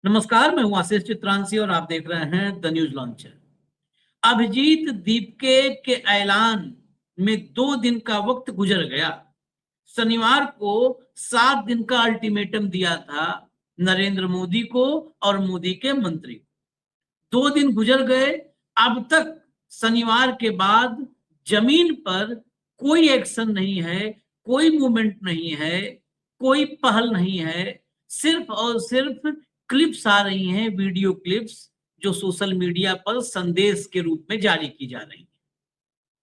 नमस्कार, मैं हूं आशीष चित्रांशी और आप देख रहे हैं the news launcher. Abhijit Dipke के ऐलान में 2 दिन का वक्त गुजर गया। शनिवार को 7 दिन का अल्टीमेटम दिया था नरेंद्र मोदी को और मोदी के मंत्री को। 2 दिन गुजर गए। अब तक शनिवार के बाद जमीन पर कोई एक्शन नहीं है, कोई मूवमेंट नहीं है, कोई पहल नहीं है। सिर्फ और सिर्फ क्लिप्स आ रही हैं, वीडियो क्लिप्स, जो सोशल मीडिया पर संदेश के रूप में जारी की जा रही है।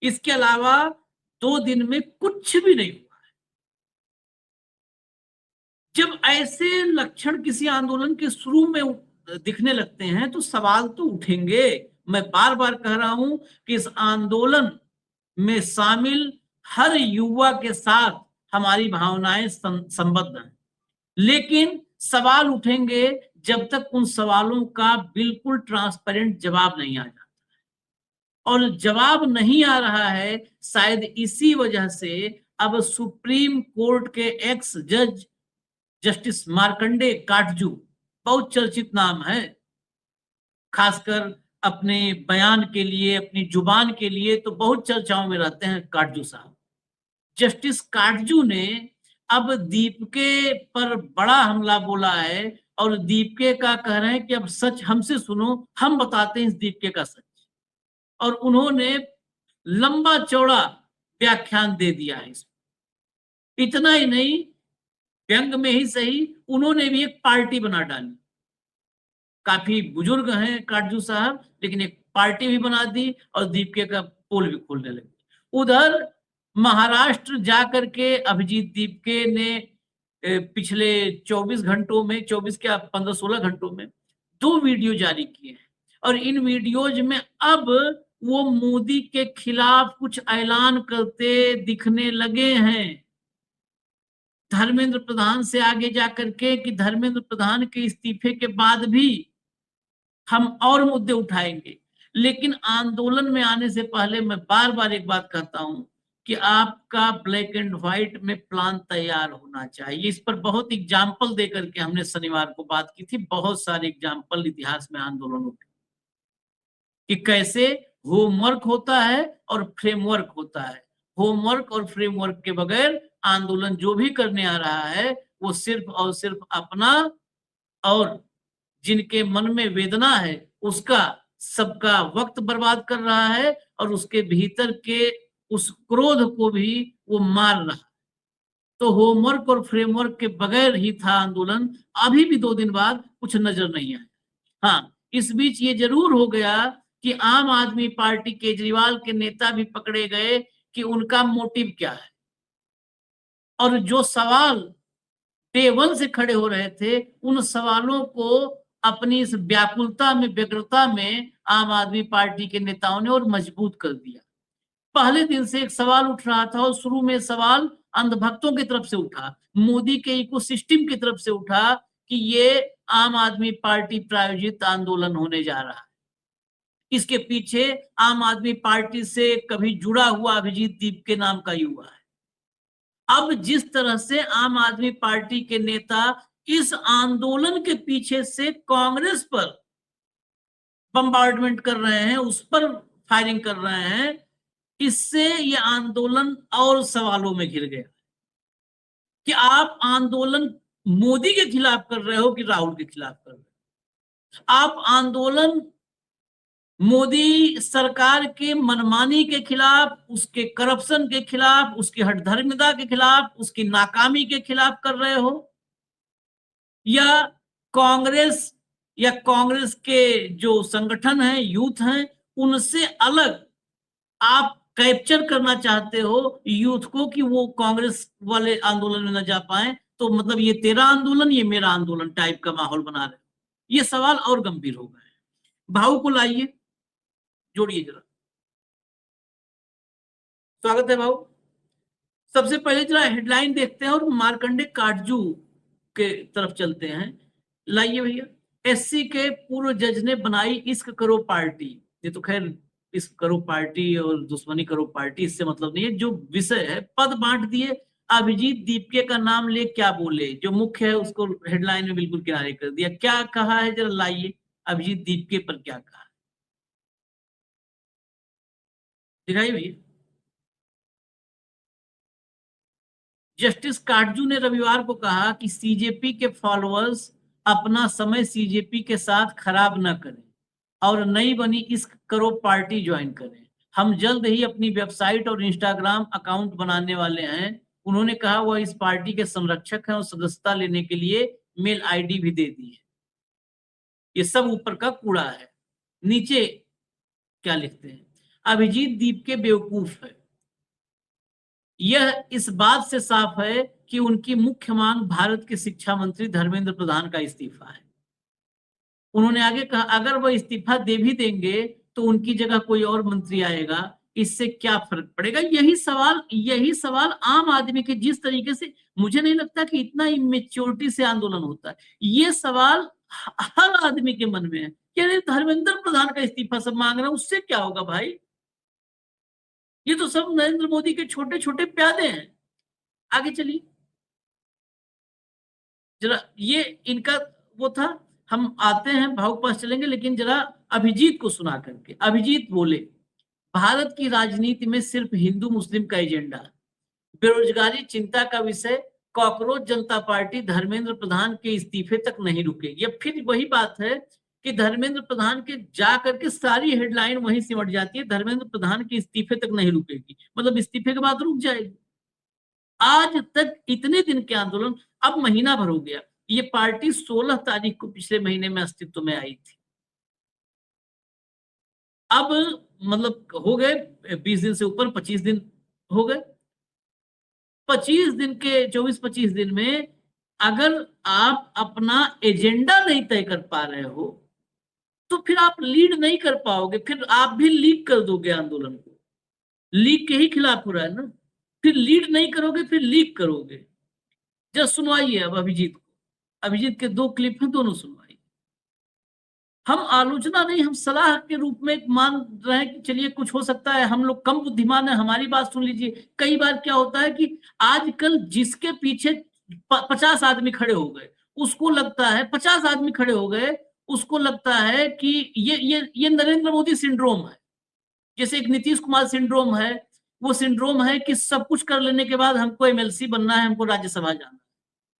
इसके अलावा 2 दिन में कुछ भी नहीं हुआ। जब ऐसे लक्षण किसी आंदोलन के शुरू में दिखने लगते हैं तो सवाल तो उठेंगे। मैं बार बार कह रहा हूं कि इस आंदोलन में शामिल हर युवा के साथ हमारी भावनाएं संबद्ध हैं, लेकिन सवाल उठेंगे जब तक उन सवालों का बिल्कुल ट्रांसपेरेंट जवाब नहीं आ जाता। और जवाब नहीं आ रहा है, शायद इसी वजह से अब सुप्रीम कोर्ट के एक्स जज जस्टिस मार्कंडे काटजू, बहुत चर्चित नाम है, खासकर अपने बयान के लिए, अपनी जुबान के लिए तो बहुत चर्चाओं में रहते हैं काटजू साहब। जस्टिस काटजू ने अब दीपके पर बड़ा हमला बोला है और दीपके का कह रहे हैं कि अब सच हमसे सुनो, हम बताते हैं इस दीपके का सच। और उन्होंने लंबा चौड़ा व्याख्यान दे दिया है इसमें। इतना ही नहीं, व्यंग में ही सही, उन्होंने भी एक पार्टी बना डाली। काफी बुजुर्ग हैं काटजू साहब, लेकिन एक पार्टी भी बना दी और दीपके का पोल भी खोलने लगे। उधर महाराष्ट्र जाकर के अभिजीत दीपके ने पिछले 24 घंटों में, 24 क्या 15-16 घंटों में 2 वीडियो जारी किए हैं। और इन वीडियोज में अब वो मोदी के खिलाफ कुछ ऐलान करते दिखने लगे हैं, धर्मेंद्र प्रधान से आगे जाकर के, कि धर्मेंद्र प्रधान के इस्तीफे के बाद भी हम और मुद्दे उठाएंगे। लेकिन आंदोलन में आने से पहले मैं बार बार एक बात कहता हूं कि आपका ब्लैक एंड व्हाइट में प्लान तैयार होना चाहिए। इस पर बहुत एग्जाम्पल देकर के हमने शनिवार को बात की थी। बहुत सारे एग्जाम्पल इतिहास में आंदोलनों के, कि कैसे होमवर्क होता है और फ्रेमवर्क होता है। होमवर्क और फ्रेमवर्क के बगैर आंदोलन जो भी करने आ रहा है वो सिर्फ और सिर्फ अपना और जिनके मन में वेदना है उसका, सबका वक्त बर्बाद कर रहा है और उसके भीतर के उस क्रोध को भी वो मार रहा है। तो होमवर्क और फ्रेमवर्क के बगैर ही था आंदोलन। अभी भी 2 दिन बाद कुछ नजर नहीं आया। हाँ, इस बीच ये जरूर हो गया कि आम आदमी पार्टी केजरीवाल के नेता भी पकड़े गए कि उनका मोटिव क्या है। और जो सवाल डे 1 से खड़े हो रहे थे, उन सवालों को अपनी इस व्याकुलता में, व्यग्रता में आम आदमी पार्टी के नेताओं ने और मजबूत कर दिया। पहले दिन से एक सवाल उठ रहा था और शुरू में सवाल अंधभक्तों की तरफ से उठा, मोदी के इकोसिस्टम की तरफ से उठा कि ये आम आदमी पार्टी प्रायोजित आंदोलन होने जा रहा है। इसके पीछे आम आदमी पार्टी से कभी जुड़ा हुआ अभिजीत दीपके नाम का युवा है। अब जिस तरह से आम आदमी पार्टी के नेता इस आंदोलन के पीछे से कांग्रेस पर बम्बार्डमेंट कर रहे हैं, उस पर फायरिंग कर रहे हैं, इससे ये आंदोलन और सवालों में घिर गया कि आप आंदोलन मोदी के खिलाफ कर रहे हो कि राहुल के खिलाफ कर रहे हो। आप आंदोलन मोदी सरकार के मनमानी के खिलाफ, उसके करप्शन के खिलाफ, उसकी हठधर्मिता के खिलाफ, उसकी नाकामी के खिलाफ कर रहे हो, या कांग्रेस या कांग्रेस के जो संगठन हैं, यूथ हैं, उनसे अलग आप कैप्चर करना चाहते हो यूथ को कि वो कांग्रेस वाले आंदोलन में न जा पाए। तो मतलब ये तेरा आंदोलन, ये मेरा आंदोलन टाइप का माहौल बना रहे। ये सवाल और गंभीर हो गए। भाव को लाइए, जोड़िए जरा। स्वागत है भाव। सबसे पहले जरा हेडलाइन देखते हैं और मार्कंडे काटजू के तरफ चलते हैं। लाइए भैया। एससी के पूर्व जज ने बनाई इश्क करो पार्टी। ये तो खैर इश्क करो पार्टी और दुश्मनी करो पार्टी, इससे मतलब नहीं है। जो विषय है, पद बांट दिए, अभिजीत दीपके का नाम ले क्या बोले, जो मुख्य है उसको हेडलाइन में बिल्कुल किनारे कर दिया। क्या कहा है जरा लाइए, अभिजीत दीपके पर क्या कहा, दिखाइए भैया। जस्टिस काटजू ने रविवार को कहा कि सीजेपी के फॉलोअर्स अपना समय सीजेपी के साथ खराब न करें और नई बनी इश्क करो पार्टी ज्वाइन करें। हम जल्द ही अपनी वेबसाइट और इंस्टाग्राम अकाउंट बनाने वाले हैं। उन्होंने कहा वह इस पार्टी के संरक्षक हैं और सदस्यता लेने के लिए मेल आईडी भी दे दी है। ये सब ऊपर का कूड़ा है। नीचे क्या लिखते हैं, अभिजीत दीपके बेवकूफ है। यह इस बात से साफ है कि उनकी मुख्य मांग भारत के शिक्षा मंत्री धर्मेंद्र प्रधान का इस्तीफा है। उन्होंने आगे कहा अगर वह इस्तीफा दे भी देंगे तो उनकी जगह कोई और मंत्री आएगा, इससे क्या फर्क पड़ेगा। यही सवाल आम आदमी के, जिस तरीके से मुझे नहीं लगता कि इतना इमेच्योरिटी से आंदोलन होता है, ये सवाल हर आदमी के मन में है कि धर्मेंद्र प्रधान का इस्तीफा सब मांग रहे हैं, उससे क्या होगा भाई। ये तो सब नरेंद्र मोदी के छोटे छोटे प्यादे हैं। आगे चलिए जरा, ये इनका वो था। हम आते हैं भाव पास चलेंगे, लेकिन जरा अभिजीत को सुना करके। अभिजीत बोले भारत की राजनीति में सिर्फ हिंदू मुस्लिम का एजेंडा, बेरोजगारी चिंता का विषय, कॉकरोच जनता पार्टी धर्मेंद्र प्रधान के इस्तीफे तक नहीं रुकेगी। अब फिर वही बात है कि धर्मेंद्र प्रधान के जा करके सारी हेडलाइन वहीं सिमट जाती है, धर्मेंद्र प्रधान के इस्तीफे तक नहीं रुकेगी, मतलब इस्तीफे के बाद रुक जाएगी। आज तक इतने दिन के आंदोलन, अब महीना भर हो गया। ये पार्टी 16 तारीख को पिछले महीने में अस्तित्व में आई थी। अब मतलब हो गए 20 दिन से ऊपर, 25 दिन हो गए। 25 दिन के 24-25 दिन में अगर आप अपना एजेंडा नहीं तय कर पा रहे हो तो फिर आप लीड नहीं कर पाओगे, फिर आप भी लीड कर दोगे आंदोलन को। लीड के ही खिलाफ हो रहा है ना, फिर लीड नहीं करोगे फिर लीक करोगे। जब सुनवाइए अब अभिजीत को, अभिजीत के 2 क्लिप हैं, दोनों सुनवाइए। हम आलोचना नहीं, हम सलाह के रूप में मान रहे हैं कि चलिए कुछ हो सकता है, हम लोग कम बुद्धिमान है, हमारी बात सुन लीजिए। कई बार क्या होता है कि आजकल जिसके पीछे 50 आदमी खड़े हो गए उसको लगता है, 50 आदमी खड़े हो गए उसको लगता है कि ये नरेंद्र मोदी सिंड्रोम है, जैसे एक नीतीश कुमार सिंड्रोम है। वो सिंड्रोम है कि सब कुछ कर लेने के बाद हमको एमएलसी बनना है, हमको राज्यसभा जाना है,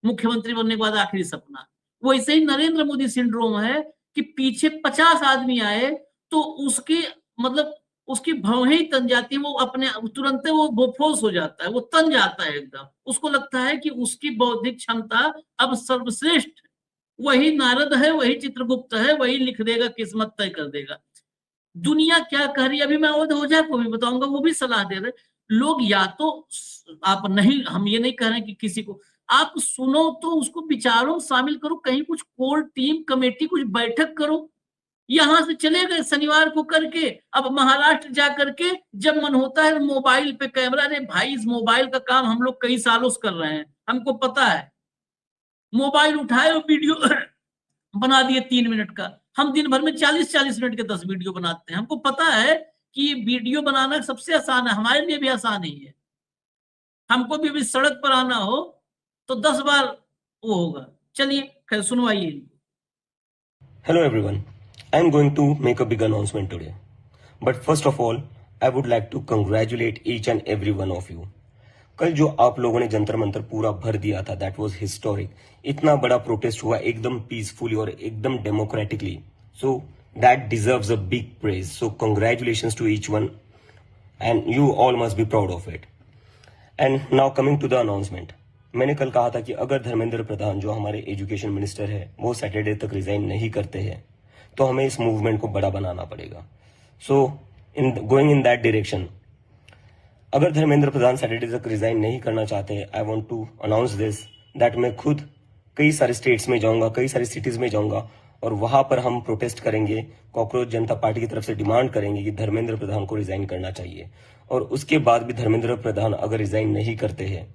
मुख्यमंत्री बनने के बाद आखिरी सपना। वैसे ही नरेंद्र मोदी सिंड्रोम है कि पीछे 50 आदमी आए तो उसके मतलब उसकी भवें ही तन जाती है, वो अपने तुरंत वो बोफोस हो जाता है, वो तन जाता है एकदम। उसको लगता है कि उसकी बौद्धिक क्षमता अब सर्वश्रेष्ठ, वही नारद है, वही चित्रगुप्त है, वही लिख देगा, किस्मत तय कर देगा। दुनिया क्या कह रही है अभी मैं ओझा को भी बताऊंगा, वो भी सलाह दे रहे लोग। या तो आप नहीं, हम ये नहीं कह रहे कि किसी को आप सुनो तो उसको विचारों शामिल करो, कहीं कुछ कोर टीम कमेटी कुछ बैठक करो। यहां से चले गए शनिवार को करके, अब महाराष्ट्र जा करके जब मन होता है मोबाइल पे कैमरा। अरे भाई इस मोबाइल का काम हम लोग कई सालों से कर रहे हैं, हमको पता है। मोबाइल उठाए और वीडियो बना दिए 3 मिनट का। हम दिन भर में 40-40 मिनट के 10 वीडियो बनाते हैं। हमको पता है कि ये वीडियो बनाना सबसे आसान है, हमारे लिए भी आसान ही है। हमको भी अभी सड़क पर आना हो तो 10 बार वो होगा। चलिए खैर सुनवाइए। Hello everyone, I am going to make a big announcement today. But first of all, I would like to congratulate each and every one of you. कल जो आप लोगों ने जंतर मंतर पूरा भर दिया था, दैट वाज हिस्टोरिक। इतना बड़ा प्रोटेस्ट हुआ एकदम पीसफुली और एकदम democratically, so that deserves a big praise. So congratulations to each one and you all must be proud of it. And now coming to the announcement, मैंने कल कहा था कि अगर धर्मेंद्र प्रधान जो हमारे एजुकेशन मिनिस्टर है वो सैटरडे तक रिजाइन नहीं करते हैं तो हमें इस मूवमेंट को बड़ा बनाना पड़ेगा। So in going in that direction, अगर धर्मेंद्र प्रधान सैटरडे तक रिजाइन नहीं करना चाहते, I want to announce this that मैं खुद कई सारे स्टेट्स में जाऊंगा, कई सारी सिटीज में जाऊंगा और वहां पर हम प्रोटेस्ट करेंगे। कॉकरोच जनता पार्टी की तरफ से डिमांड करेंगे कि धर्मेंद्र प्रधान को रिजाइन करना चाहिए। और उसके बाद भी धर्मेंद्र प्रधान अगर रिजाइन नहीं करते हैं,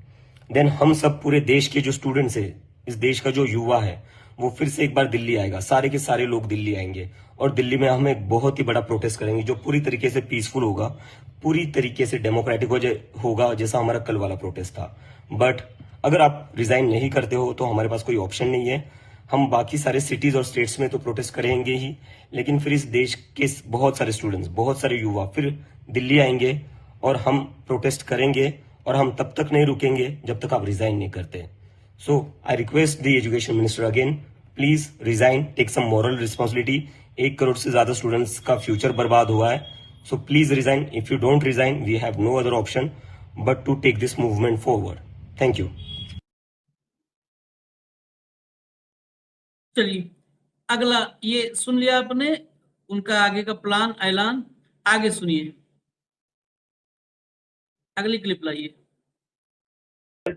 देन हम सब पूरे देश के जो स्टूडेंट्स है, इस देश का जो युवा है, वो फिर से एक बार दिल्ली आएगा, सारे के सारे लोग दिल्ली आएंगे और दिल्ली में हम एक बहुत ही बड़ा प्रोटेस्ट करेंगे जो पूरी तरीके से पीसफुल होगा, पूरी तरीके से डेमोक्रेटिक होगा, जैसा हमारा कल वाला प्रोटेस्ट था। बट अगर आप रिजाइन नहीं करते हो तो हमारे पास कोई ऑप्शन नहीं है। हम बाकी सारे सिटीज और स्टेट्स में तो प्रोटेस्ट करेंगे ही, लेकिन फिर इस देश के बहुत सारे स्टूडेंट्स, बहुत सारे युवा फिर दिल्ली आएंगे और हम प्रोटेस्ट करेंगे और हम तब तक नहीं रुकेंगे जब तक आप रिजाइन नहीं करते। So I request the education minister again, please resign, take some moral responsibility. 1 crore से ज्यादा स्टूडेंट्स का फ्यूचर बर्बाद हुआ है। So please resign. If you don't resign, we have no other option but to take this movement forward. Thank you. चलिए, अगला ये सुन लिया आपने, उनका आगे का प्लान ऐलान। आगे सुनिए, अगली क्लिप लाइए।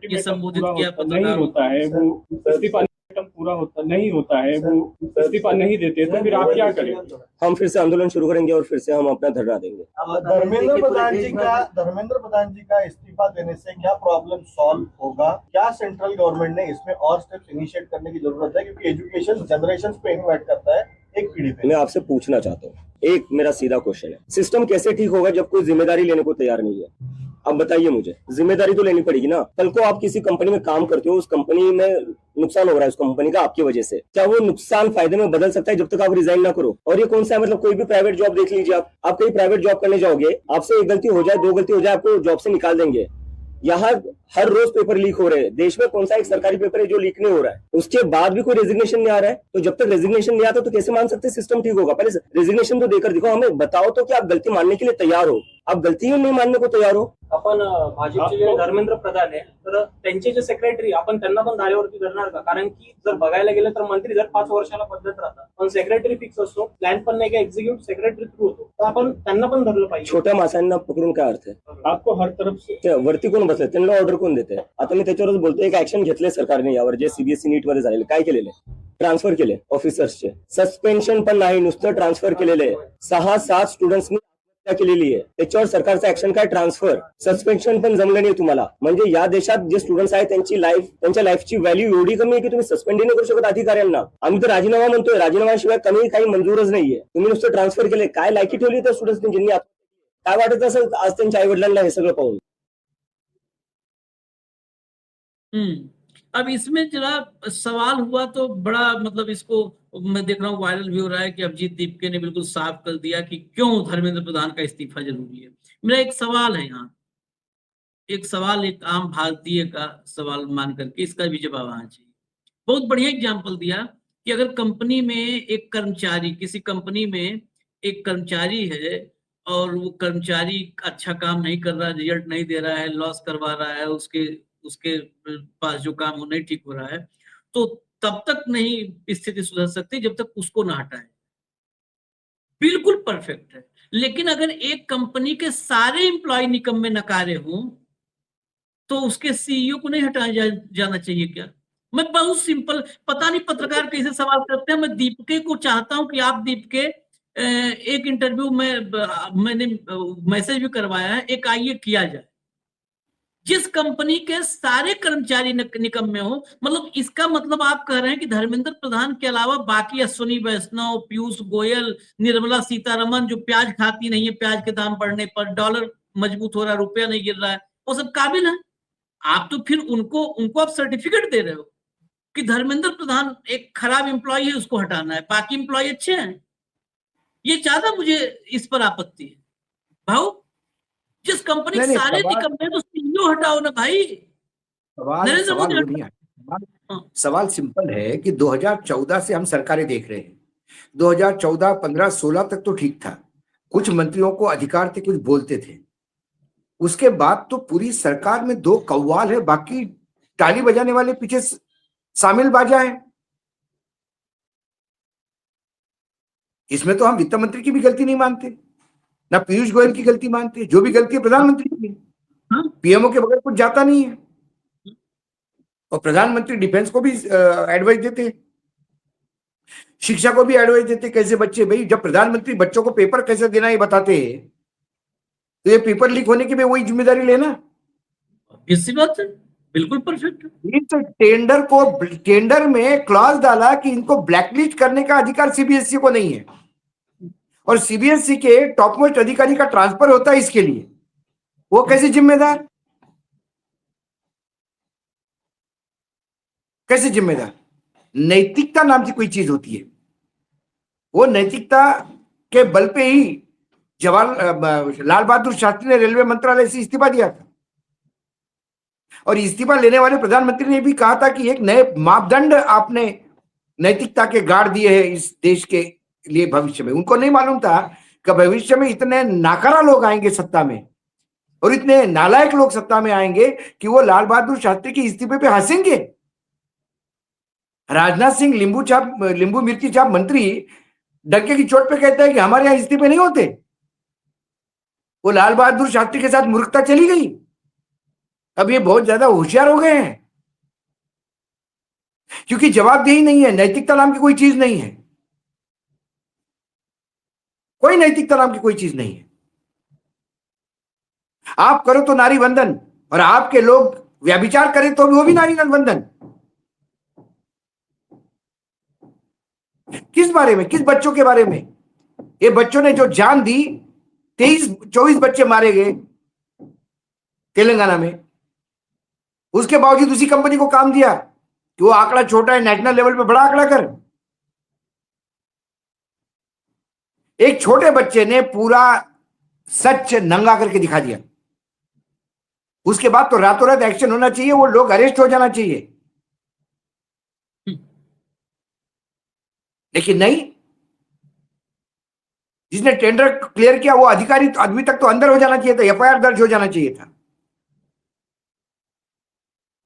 ये संबोधित किया नहीं होता है, वो इस्तीफा पूरा होता नहीं होता है, वो इस्तीफा नहीं देते, तो फिर आप क्या करें? हम फिर से आंदोलन शुरू करेंगे और फिर से हम अपना धरना देंगे। धर्मेंद्र प्रधान जी का इस्तीफा देने से क्या प्रॉब्लम सॉल्व होगा? क्या सेंट्रल गवर्नमेंट ने इसमें और स्टेप्स इनिशिएट करने की जरूरत है, क्योंकि एजुकेशन जनरेशन पे इम्पैक्ट करता है, एक पीढ़ी पे। मैं आपसे पूछना चाहता हूँ, एक मेरा सीधा क्वेश्चन है, सिस्टम कैसे ठीक होगा जब कोई जिम्मेदारी लेने को तैयार नहीं है? अब बताइए मुझे, जिम्मेदारी तो लेनी पड़ेगी ना। कल को आप किसी कंपनी में काम करते हो, उस कंपनी में नुकसान हो रहा है उस कंपनी का आपकी वजह से, क्या वो नुकसान फायदे में बदल सकता है जब तक आप रिजाइन ना करो? और ये कौन सा है, मतलब कोई भी प्राइवेट जॉब देख लीजिए, आप कहीं प्राइवेट जॉब करने जाओगे, आपसे एक गलती हो जाए, 2 गलती हो जाए, आपको जॉब से निकाल देंगे। यहाँ हर रोज पेपर लीक हो रहे हैं। देश में कौन सा एक सरकारी पेपर है जो लीक नहीं हो रहा है? उसके बाद भी कोई रेजिग्नेशन नहीं आ रहा है। तो जब तक रेजिग्नेशन नहीं आता तो कैसे मान सकते सिस्टम ठीक होगा? पहले रेजिग्नेशन तो देकर दिखाओ, हमें बताओ तो कि आप गलती मानने के लिए तैयार हो। आप गलती ही नहीं मानने को तैयार हो। आपण भाजपचे जे धर्मेंद्र प्रधान आहे, तर त्यांचे जे सेक्रेटरी, आपण त्यांना पण धारेवरती धरणार का? कारण की जर बघायला गेलं तर मंत्री जर 5 वर्षाला बदलत राहतात, पण सेक्रेटरी फिक्स असतो, प्लॅन पण नाही का एक्झिक्यूटिव्ह सेक्रेटरी थ्रू होतो, तर आपण त्यांना पण धरलं पाहिजे। छोट्या माणसांना पकडून काय अर्थ आहे? आपको हर तरफ से वरती कोण बसले, त्यांना ऑर्डर कोण देते? आता मी त्याच्यावरच बोलतोय, एक ऍक्शन घेतलंय सरकारने यावर, जे सीबीएसई नीट मध्ये झालेलं, काय केलेलं आहे? ट्रान्सफर केले ऑफिसर्सचे, सस्पेन्शन पण नाही, नुसतं ट्रान्सफर केलेलं आहे। 6-7 स्टुडंट्सनी केलेली आहे, त्याच्यावर सरकारचं ऍक्शन काय? ट्रान्सफर, सस्पेन्शन पण जमलं नाही तुम्हाला। म्हणजे या देशात जे स्टुडंट्स आहेत त्यांच्या लाईफची व्हॅल्यू एवढी कमी आहे की तुम्ही सस्पेंड नाही करू शकत अधिकाऱ्यांना। आम्ही तर राजीनामा म्हणतोय, राजीनाम्याशिवाय कमी काही मंजूरच नाहीये। तुम्ही नुसतं ट्रान्सफर केले, काय लायकी ठेवली त्या स्टुडंट्सनी? ज्यांनी काय वाटत असेल आज त्यांच्या आई वडिलांना हे सगळं पाहून? अब इसमें जरा सवाल हुआ तो बड़ा, मतलब इसको मैं देख रहा हूँ वायरल भी हो रहा है कि अभिजीत दीपके ने बिल्कुल साफ कर दिया कि क्यों धर्मेंद्र प्रधान का इस्तीफा जरूरी है। मेरा एक सवाल है यहाँ, एक सवाल, एक आम भारतीय का सवाल मान करके इसका भी जवाब आना चाहिए। बहुत बढ़िया एग्जाम्पल दिया कि अगर कंपनी में एक कर्मचारी, किसी कंपनी में एक कर्मचारी है और वो कर्मचारी अच्छा काम नहीं कर रहा, रिजल्ट नहीं दे रहा है, लॉस करवा रहा है, उसके पास जो काम वो नहीं ठीक हो रहा है, तो तब तक नहीं स्थिति सुधर सकती जब तक उसको ना हटाए। बिल्कुल परफेक्ट है। लेकिन अगर एक कंपनी के सारे एम्प्लॉय निकम्मे नकारे हों तो उसके सीईओ को नहीं हटाया जाना चाहिए क्या? मैं बहुत सिंपल, पता नहीं पत्रकार कैसे सवाल करते हैं। मैं दीपके को चाहता हूं कि आप दीपके, एक इंटरव्यू में मैंने मैसेज भी करवाया है, एक आइए किया जाए। जिस कंपनी के सारे कर्मचारी निकम्मे हो, मतलब इसका मतलब आप कह रहे हैं कि धर्मेंद्र प्रधान के अलावा बाकी अश्विनी वैष्णव, पीयूष गोयल, निर्मला सीतारमन जो प्याज खाती नहीं है, प्याज के दाम बढ़ने पर डॉलर मजबूत हो रहा है, रुपया नहीं गिर रहा है, वो सब काबिल है। आप तो फिर उनको आप सर्टिफिकेट दे रहे हो कि धर्मेंद्र प्रधान एक खराब एम्प्लॉय है, उसको हटाना है, बाकी एम्प्लॉय अच्छे हैं। ये ज्यादा मुझे इस पर आपत्ति है। भाऊ, जिस कंपनी के सारे निकम्मे तो सीईओ हटाओ ना भाई। सवाल सिंपल है कि 2014 से हम सरकारें देख रहे हैं। 2014, 15, 16 तक तो ठीक था, कुछ मंत्रियों को अधिकार थे, कुछ बोलते थे। उसके बाद तो पूरी सरकार में 2 कव्वाल है, बाकी ताली बजाने वाले पीछे शामिल बाजा है। इसमें तो हम वित्त मंत्री की भी गलती नहीं मानते, ना पीयूष गोयल की गलती मानते, जो भी गलती है प्रधानमंत्री की। पीएमओ के बगैर कुछ जाता नहीं है, और प्रधानमंत्री डिफेंस को भी एडवाइस देते हैं, शिक्षा को भी एडवाइस देते हैं कैसे बच्चे, भाई जब प्रधानमंत्री बच्चों को पेपर कैसे देना ये बताते हैं, तो ये पेपर लीक होने की भी वही जिम्मेदारी लेना। इसी बात है। बिल्कुल परफेक्ट। इस टेंडर में क्लॉज डाला कि इनको ब्लैकलिस्ट करने का अधिकार सीबीएसई को नहीं है, और सीबीएसई के टॉप मोस्ट अधिकारी का ट्रांसफर होता है इसके लिए। वो कैसे जिम्मेदार, कैसे जिम्मेदार? नैतिकता नाम की कोई चीज होती है, वो नैतिकता के बल पे ही जवाहर लाल बहादुर शास्त्री ने रेलवे मंत्रालय से इस्तीफा दिया था, और इस्तीफा लेने वाले प्रधानमंत्री ने भी कहा था कि एक नए मापदंड आपने नैतिकता के गाड़ दिए हैं इस देश के लिए भविष्य में। उनको नहीं मालूम था कि भविष्य में इतने नाकारा लोग आएंगे सत्ता में, और इतने नालायक लोग सत्ता में आएंगे कि वो लाल बहादुर शास्त्री के इस्तीफे पे हंसेंगे। राजनाथ सिंह लींबू मिर्ची छाप मंत्री डंके की चोट पे कहता है कि हमारे यहां इस्तीफे नहीं होते। वो लाल बहादुर शास्त्री के साथ मूर्खता चली गई। अब ये बहुत ज्यादा होशियार हो गए हैं, क्योंकि जवाबदेही नहीं है, नैतिकता नाम की कोई चीज नहीं है, कोई नैतिकता नाम की कोई चीज नहीं है। आप करो तो नारी वंदन, और आपके लोग व्यभिचार करें तो वो भी नारी वंदन। किस बारे में, किस बच्चों के बारे में? ये बच्चों ने जो जान दी, 24 बच्चे मारे गए तेलंगाना में, उसके बावजूद उसी कंपनी को काम दिया कि वो आंकड़ा छोटा है, नेशनल लेवल पे बड़ा आंकड़ा कर। एक छोटे बच्चे ने पूरा सच नंगा करके दिखा दिया। उसके बाद तो रातों रात एक्शन होना चाहिए, वो लोग अरेस्ट हो जाना चाहिए, लेकिन नहीं। जिसने टेंडर क्लियर किया वो अधिकारी तो अभी तक तो अंदर हो जाना चाहिए था, एफआईआर दर्ज हो जाना चाहिए था।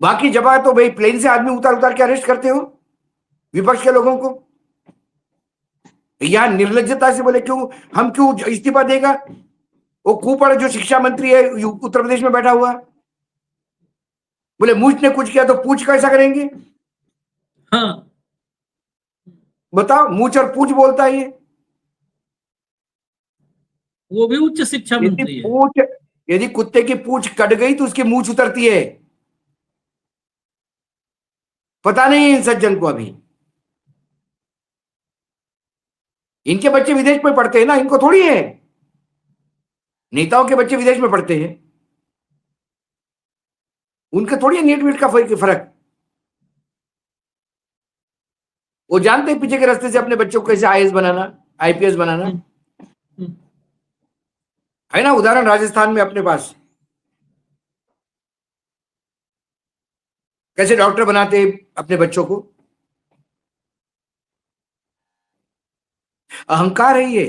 बाकी जगह तो भाई प्लेन से आदमी उतार उतार के अरेस्ट करते हो विपक्ष के लोगों को। यहां निर्लज्जता से बोले क्यों, हम क्यों इस्तीफा देगा? वो कुपड़ जो शिक्षा मंत्री है उत्तर प्रदेश में बैठा हुआ, बोले मूछ ने कुछ किया तो पूछ कैसा करेंगे? हाँ, बताओ, मूछ और पूछ बोलता है ये। वो भी उच्च शिक्षा मंत्री है। यदि कुत्ते की पूछ कट गई तो उसकी मूछ उतरती है। पता नहीं इन सज्जन को अभी। इनके बच्चे विदेश में पढ़ते हैं ना, इनको थोड़ी है। नेताओं के बच्चे विदेश में पढ़ते हैं, उनके थोड़ी है नीट वीट का फर्क। वो जानते हैं पीछे के रास्ते से अपने बच्चों को कैसे आईएएस बनाना, आईपीएस बनाना। है ना उदाहरण राजस्थान में अपने पास, कैसे डॉक्टर बनाते अपने बच्चों को। अहंकार है ये,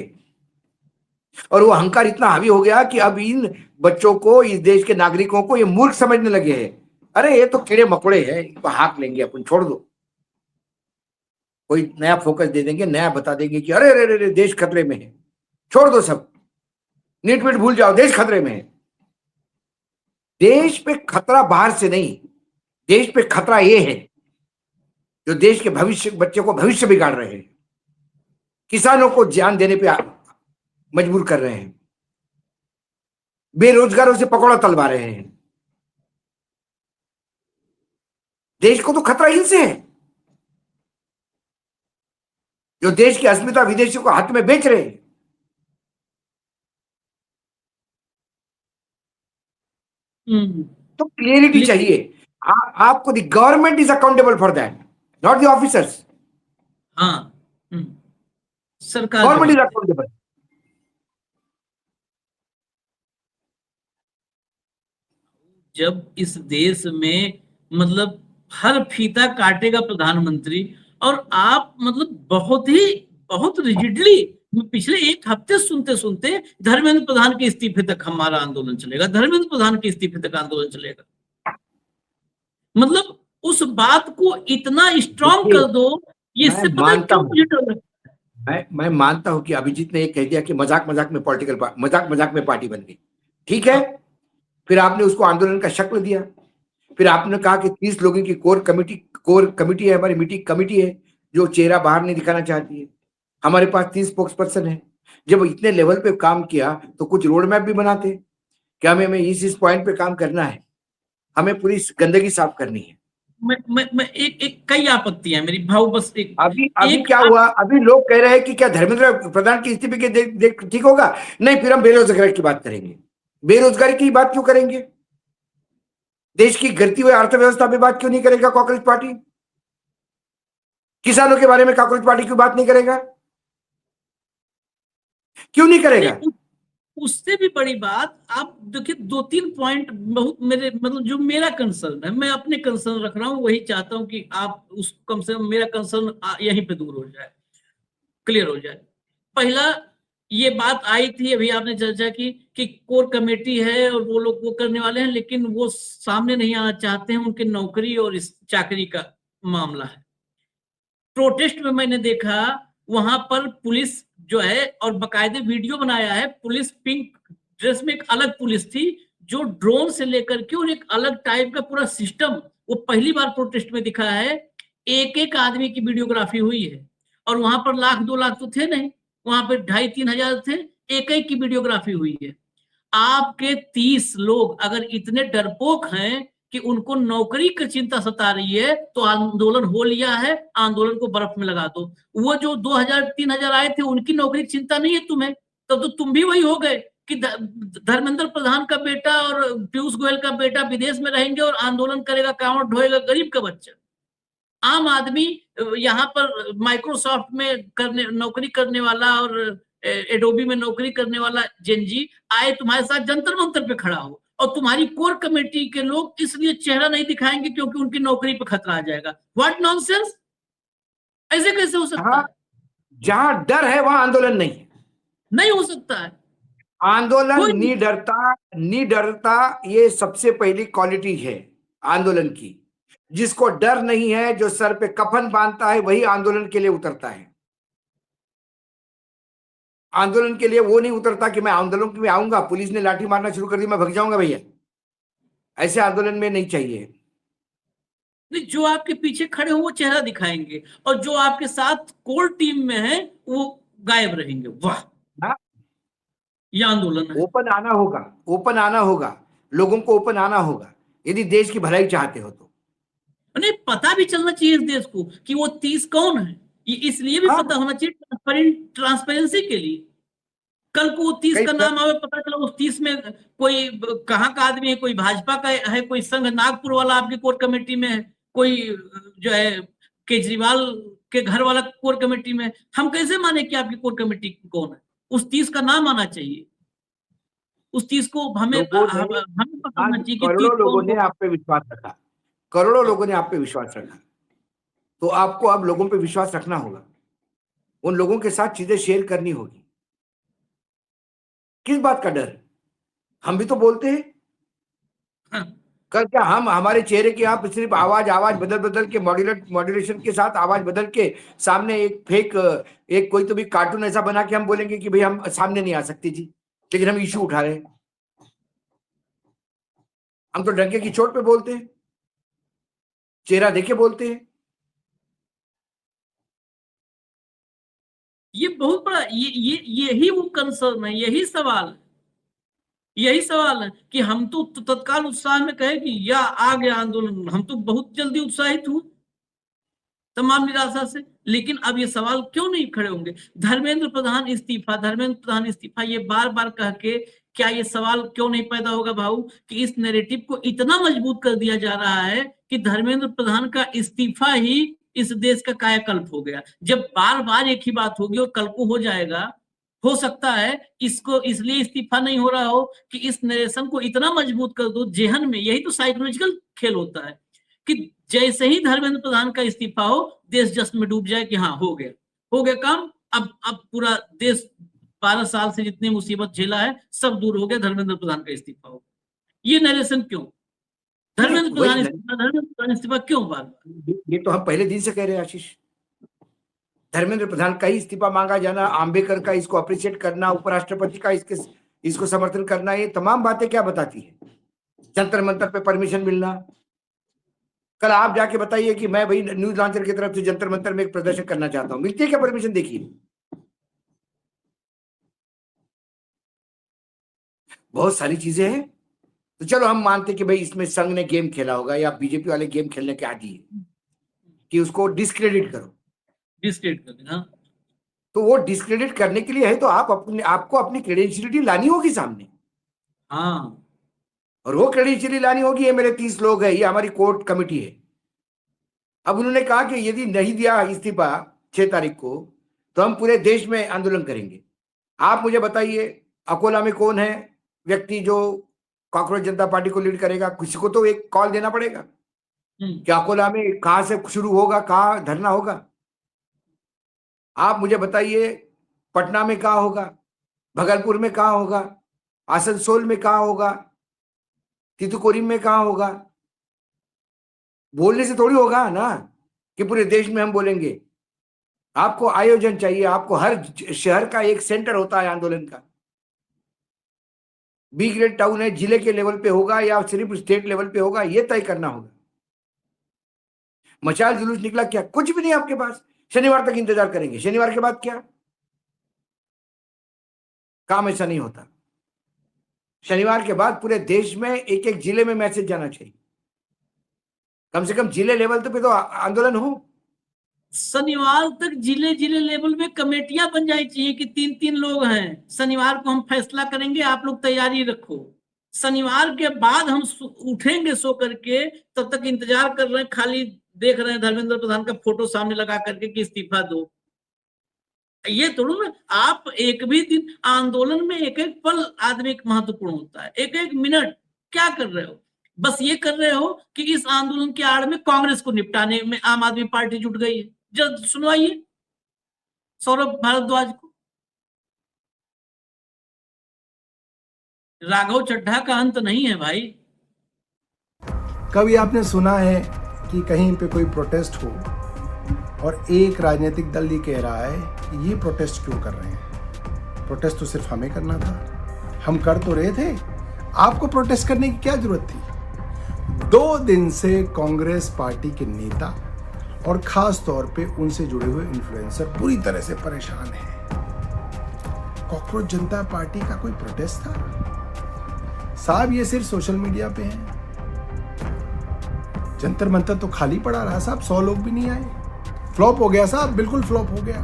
और वो अहंकार इतना हावी हो गया कि अब इन बच्चों को, इस देश के नागरिकों को ये मूर्ख समझने लगे हैं। अरे ये तो कीड़े मकोड़े हैं, इनको हाँक लेंगे अपन, छोड़ दो। कोई नया फोकस दे देंगे, नया बता देंगे कि अरे अरे अरे देश खतरे में है, छोड़ दो सब, नीट वीट भूल जाओ, देश खतरे में है। देश पे खतरा बाहर से नहीं, देश पे खतरा ये है जो देश के भविष्य, बच्चे को भविष्य बिगाड़ रहे हैं, किसानों को जान देने पे मजबूर कर रहे हैं, बेरोजगारों से पकौड़ा तलवा रहे हैं। देश को तो खतरा इनसे है जो देश की अस्मिता विदेशियों को हाथ में बेच रहे हैं। तो क्लियरिटी चाहिए। आपको the government is accountable for that, not the officers. हाँ, सरकार गवर्नमेंट इज अकाउंटेबल। जब इस देश में मतलब हर फीता काटेगा प्रधानमंत्री, और आप मतलब बहुत रिजिडली पिछले एक हफ्ते सुनते सुनते धर्मेंद्र प्रधान के इस्तीफे तक हमारा आंदोलन चलेगा, धर्मेंद्र प्रधान के इस्तीफे तक आंदोलन चलेगा। मतलब उस बात को इतना स्ट्रांग कर दो, ये इससे पता है क्यों मुझे डर लगता है। मैं मानता हूं कि अभिजीत ने ये कह दिया कि मजाक मजाक में मजाक में पार्टी बन गई, ठीक है। फिर आपने उसको आंदोलन का शक्ल दिया, फिर आपने कहा कि 30 लोगों की कोर कमिटी है, हमारी मीटिंग कमिटी है जो चेहरा बाहर नहीं दिखाना चाहती है। हमारे पास 30 स्पोक्स पर्सन है। जब इतने लेवल पे काम किया तो कुछ रोड मैप भी बनाते कि हमें इस पॉइंट पे काम करना है। हमें पूरी गंदगी साफ करनी है। मैं एक कई आपत्तियां मेरी भाव, बस एक अभी क्या हुआ, अभी लोग कह रहे हैं कि क्या धर्मेंद्र प्रधान की इस्तीफे के देख ठीक होगा? नहीं, फिर हम बेरोजगारी की बात करेंगे। बेरोजगारी की बात क्यों करेंगे? देश की गिरती हुई अर्थव्यवस्था पे बात क्यों नहीं करेगा कांग्रेस पार्टी? किसानों के बारे में कांग्रेस पार्टी क्यों बात नहीं करेगा? क्यों नहीं करेगा? नहीं, उससे भी बड़ी बात, आप देखिए 2-3 पॉइंट बहुत मेरे, मतलब जो मेरा कंसर्न है, मैं अपने कंसर्न रख रहा हूं, वही चाहता हूं कि आप उस कम से कम मेरा कंसर्न यहीं पे दूर हो जाए, क्लियर हो जाए। पहला, ये बात आई थी अभी आपने चर्चा की कि कोर कमेटी है और वो लोग वो करने वाले हैं, लेकिन वो सामने नहीं आना चाहते हैं, उनकी नौकरी और इस चाकरी का मामला है। प्रोटेस्ट में मैंने देखा वहां पर पुलिस जो है, और बकायदे वीडियो बनाया है, पुलिस पिंक ड्रेस में, एक अलग पुलिस थी जो ड्रोन से लेकर के, और एक अलग टाइप का पूरा सिस्टम, वो पहली बार प्रोटेस्ट में दिखा है। एक एक आदमी की वीडियोग्राफी हुई है, और वहां पर 1-2 लाख तो थे नहीं, वहां पर 2,500-3 हजार थे, एक एक की वीडियोग्राफी हुई है। आपके 30 लोग अगर इतने डरपोक हैं कि उनको नौकरी की चिंता सता रही है, तो आंदोलन हो लिया है, आंदोलन को बर्फ में लगा दो। वो जो 2,000-3 हजार आए थे, उनकी नौकरी की चिंता नहीं है तुम्हें, तब तो तुम भी वही हो गए कि धर्मेंद्र प्रधान का बेटा और पीयूष गोयल का बेटा विदेश में रहेंगे और आंदोलन करेगा, कांवड़ ढोएगा गरीब का बच्चा। आम आदमी यहाँ पर माइक्रोसॉफ्ट में नौकरी करने वाला और एडोबी में नौकरी करने वाला जेनजी आए तुम्हारे साथ जंतर मंतर पे खड़ा हो, और तुम्हारी कोर कमेटी के लोग इसलिए चेहरा नहीं दिखाएंगे क्योंकि उनकी नौकरी पे खतरा आ जाएगा। व्हाट नॉनसेंस, ऐसे कैसे हो सकता है? जहां डर है वहां आंदोलन नहीं है। नहीं हो सकता है। आंदोलन निडरता ये सबसे पहली क्वालिटी है आंदोलन की। जिसको डर नहीं है, जो सर पे कफन बांधता है, वही आंदोलन के लिए उतरता है। आंदोलन के लिए वो नहीं उतरता कि मैं आंदोलन में आऊंगा, पुलिस ने लाठी मारना शुरू कर दी, मैं भाग जाऊंगा भैया। ऐसे आंदोलन में नहीं चाहिए। नहीं, जो आपके पीछे खड़े हो वो चेहरा दिखाएंगे, और जो आपके साथ कोर टीम में है वो गायब रहेंगे। वाह, ये आंदोलन है। ओपन आना होगा, लोगों को ओपन आना होगा, यदि देश की भलाई चाहते हो तो। नहीं, पता भी चलना चाहिए इस देश को कि वो 30 कौन है, ये इसलिए भी पता होना चाहिए, ट्रांसपेरेंसी के लिए। कल को वो 30 का नाम आवे, पता चला उस 30 में कोई कहाँ का आदमी है, कोई भाजपा का है, कोई संघ नागपुर वाला आपकी कोर कमेटी में है, कोई जो है केजरीवाल के घर वाला कोर कमेटी में। हम कैसे माने कि आपकी कोर कमेटी कौन है? उस 30 का नाम आना चाहिए, उस 30 को हमें पता होना चाहिए कि 30 करोड़ों लोगों कौन ने आप पे विश्वास रखा, करोड़ों लोगों ने आप पे विश्वास रखा, तो आपको अब लोगों पे विश्वास रखना होगा, उन लोगों के साथ चीजें शेयर करनी होगी। किस बात का डर? हम भी तो बोलते हैं। कल क्या हम हमारे चेहरे की आप सिर्फ आवाज बदल के मॉड्यूलेशन के साथ आवाज बदल के सामने एक फेक एक कोई तो भी कार्टून ऐसा बना के हम बोलेंगे कि भाई हम सामने नहीं आ सकते जी, लेकिन हम इशू उठा रहे हैं। हम तो डंके की चोट पे बोलते हैं, चेहरा देखे बोलते हैं। ये बहुत बड़ा, यही वो कंसर्न है, यही सवाल है कि हम तो तत्काल उत्साह में कहे कि या आ गया आंदोलन, हम तो बहुत जल्दी उत्साहित हुए तमाम निराशा से। लेकिन अब ये सवाल क्यों नहीं खड़े होंगे? धर्मेंद्र प्रधान इस्तीफा, ये बार बार कह के क्या ये सवाल क्यों नहीं पैदा होगा भाऊ कि इस नैरेटिव को इतना मजबूत कर दिया जा रहा है कि धर्मेंद्र प्रधान का इस्तीफा ही इस देश का कायाकल्प हो गया। जब बार बार एक ही बात होगी और कल को हो जाएगा, हो सकता है इसको इसलिए इस्तीफा नहीं हो रहा हो कि इस नरेशन को इतना मजबूत कर दो जेहन में। यही तो साइकोलॉजिकल खेल होता है कि जैसे ही धर्मेंद्र प्रधान का इस्तीफा हो, देश जश्न में डूब जाए कि हाँ हो गया काम। अब पूरा देश 12 साल से जितनी मुसीबत झेला है सब दूर हो गया, धर्मेंद्र प्रधान का इस्तीफा हो। ये नरेशन क्यों? धर्मेंद्र प्रधान इस्तीफा क्यों बार बार? ये तो हम पहले दिन से कह रहे हैं आशीष। धर्मेंद्र प्रधान का ही इस्तीफा मांगा जाना, आंबेडकर का इसको अप्रिशिएट करना, उपराष्ट्रपति का इसको समर्थन करना, ये तमाम बातें क्या बताती है? जंतर मंतर पे परमिशन मिलना। कल आप जाके बताइए कि मैं भाई न्यूज लॉन्चर की तरफ से जंतर मंतर में एक प्रदर्शन करना चाहता हूं, मिलती है क्या परमिशन? देखिए बहुत सारी चीजें हैं। तो चलो हम मानते कि भाई इसमें संघ ने गेम खेला होगा या बीजेपी वाले गेम खेलने के आदी है कि उसको डिस्क्रेडिट करो। डिस्क्रेडिट कर देना। तो वो डिस्क्रेडिट करने के लिए है तो आपको अपनी क्रेडेंशियलिटी लानी होगी सामने। हाँ, और वो क्रेडेंशियलिटी लानी होगी, ये मेरे 30 लोग हैं, ये हमारी कोर्ट कमेटी है। अब उन्होंने कहा कि यदि नहीं दिया इस्तीफा 6 तारीख को तो हम पूरे देश में आंदोलन करेंगे। आप मुझे बताइए अकोला में कौन है व्यक्ति जो कॉकरोच जनता पार्टी को लीड करेगा? किसी को तो एक कॉल देना पड़ेगा कि अकोला में कहां से शुरू होगा, कहां धरना होगा। आप मुझे बताइए पटना में कहां होगा, भागलपुर में कहां होगा, आसनसोल में कहां होगा, तीतुकुड़ी में कहां होगा? बोलने से थोड़ी होगा ना कि पूरे देश में हम बोलेंगे। आपको आयोजन चाहिए, आपको हर शहर का एक सेंटर होता है आंदोलन का। बी ग्रेड टाउन है, जिले के लेवल पे होगा या सिर्फ स्टेट लेवल पे होगा, ये तय करना होगा। मशाल जुलूस निकला क्या? कुछ भी नहीं आपके पास। शनिवार तक इंतजार करेंगे, शनिवार के बाद क्या? काम ऐसा नहीं होता। शनिवार के बाद पूरे देश में एक एक जिले में मैसेज जाना चाहिए, कम से कम जिले लेवल पे तो आंदोलन हो। शनिवार तक जिले जिले लेवल में कमेटियां बन जानी चाहिए कि 3-3 लोग हैं, शनिवार को हम फैसला करेंगे, आप लोग तैयारी रखो। शनिवार के बाद हम उठेंगे सो करके, तब तक इंतजार कर रहे हैं, खाली देख रहे हैं धर्मेंद्र प्रधान का फोटो सामने लगा करके कि इस्तीफा दो। ये थोड़ा ना, आप एक भी दिन आंदोलन में एक एक पल आदमी का महत्वपूर्ण होता है, एक एक मिनट क्या कर रहे हो? बस ये कर रहे हो कि इस आंदोलन के आड़ में कांग्रेस को निपटाने में आम आदमी पार्टी जुट गई है। जब सुनवाइए सौरभ भारद्वाज को। राघव चड्ढा का अंत नहीं है भाई। कभी आपने सुना है कि कहीं पे कोई प्रोटेस्ट हो और एक राजनीतिक दल ये कह रहा है कि ये प्रोटेस्ट क्यों कर रहे हैं? प्रोटेस्ट तो सिर्फ हमें करना था, हम कर तो रहे थे, आपको प्रोटेस्ट करने की क्या जरूरत थी? 2 दिन से कांग्रेस पार्टी के नेता और खास तौर पे उनसे जुड़े हुए इन्फ्लुएंसर पूरी तरह से परेशान हैं। कॉकरोच जनता पार्टी का कोई प्रोटेस्ट था साहब? ये सिर्फ सोशल मीडिया पे है। जंतर मंतर तो खाली पड़ा रहा साहब, 100 लोग भी नहीं आए। फ्लॉप हो गया साहब, बिल्कुल फ्लॉप हो गया।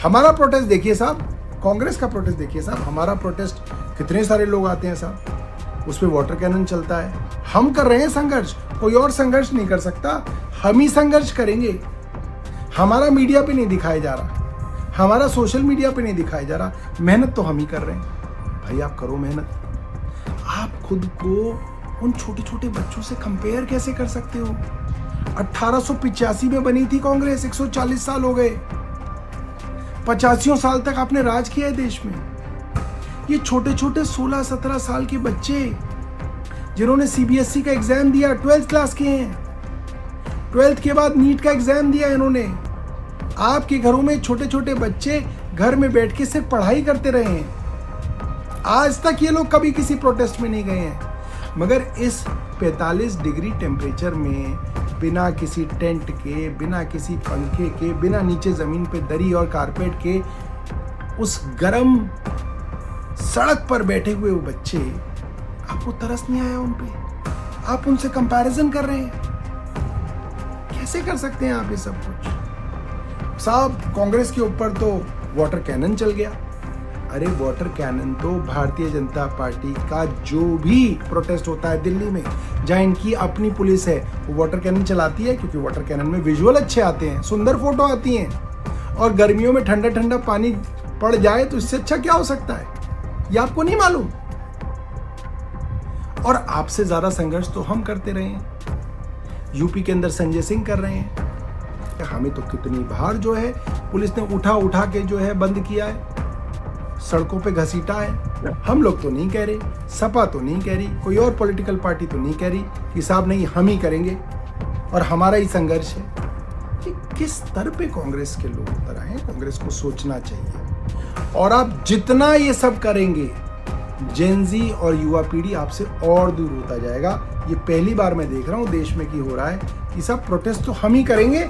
हमारा प्रोटेस्ट देखिए साहब, कांग्रेस का प्रोटेस्ट देखिए साहब, हमारा प्रोटेस्ट कितने सारे लोग आते हैं साहब, उस पर वाटर कैनन चलता है। हम कर रहे हैं संघर्ष, कोई और संघर्ष नहीं कर सकता, हम ही संघर्ष करेंगे। हमारा मीडिया पे नहीं दिखाया जा रहा, हमारा सोशल मीडिया पे नहीं दिखाया जा रहा, मेहनत तो हम ही कर रहे हैं। भाई आप करो मेहनत। आप खुद को उन छोटे छोटे बच्चों से कंपेयर कैसे कर सकते हो? 1885 में बनी थी कांग्रेस, 140 साल हो गए, 85 साल तक आपने राज किया है देश में। ये छोटे छोटे 16-17 साल के बच्चे जिन्होंने सीबीएसई का एग्जाम दिया, 12th क्लास के हैं, 12th के बाद नीट का एग्जाम दिया इन्होंने। आपके घरों में छोटे छोटे बच्चे घर में बैठ के सिर्फ पढ़ाई करते रहे हैं। आज तक ये लोग कभी किसी प्रोटेस्ट में नहीं गए हैं, मगर इस 45 डिग्री टेम्परेचर में बिना किसी टेंट के, बिना किसी पंखे के, बिना नीचे जमीन पे दरी और कारपेट के उस गर्म सड़क पर बैठे हुए वो बच्चे, आपको तरस नहीं आया उन पे? आप उनसे कंपैरिजन कर रहे हैं? कैसे कर सकते हैं आप ये सब कुछ? साहब कांग्रेस के ऊपर तो वाटर कैनन चल गया। अरे वाटर कैनन तो भारतीय जनता पार्टी का जो भी प्रोटेस्ट होता है दिल्ली में, जहां इनकी अपनी पुलिस है, वो वाटर कैनन चलाती है, क्योंकि वाटर कैनन में विजुअल अच्छे आते हैं, सुंदर फोटो आती हैं। और गर्मियों में ठंडा ठंडा पानी पड़ जाए तो इससे अच्छा क्या हो सकता है? ये आपको नहीं मालूम? और आपसे ज्यादा संघर्ष तो हम करते रहे हैं। यूपी के अंदर संजय सिंह कर रहे हैं, हमें तो कितनी बार जो है पुलिस ने उठा उठा के जो है बंद किया है, सड़कों पे घसीटा है। हम लोग तो नहीं कह रहे, सपा तो नहीं कह रही, कोई और पॉलिटिकल पार्टी तो नहीं कह रही कि साहब नहीं हम ही करेंगे और हमारा ही संघर्ष है। कि किस स्तर पे कांग्रेस के लोग उतर आए हैं? कांग्रेस को सोचना चाहिए। और आप जितना ये सब करेंगे, जेनजी और युवा पीढ़ी आपसे और दूर होता जाएगा। ये पहली बार मैं देख रहा हूँ देश में कि हो रहा है कि सब प्रोटेस्ट तो हम ही करेंगे,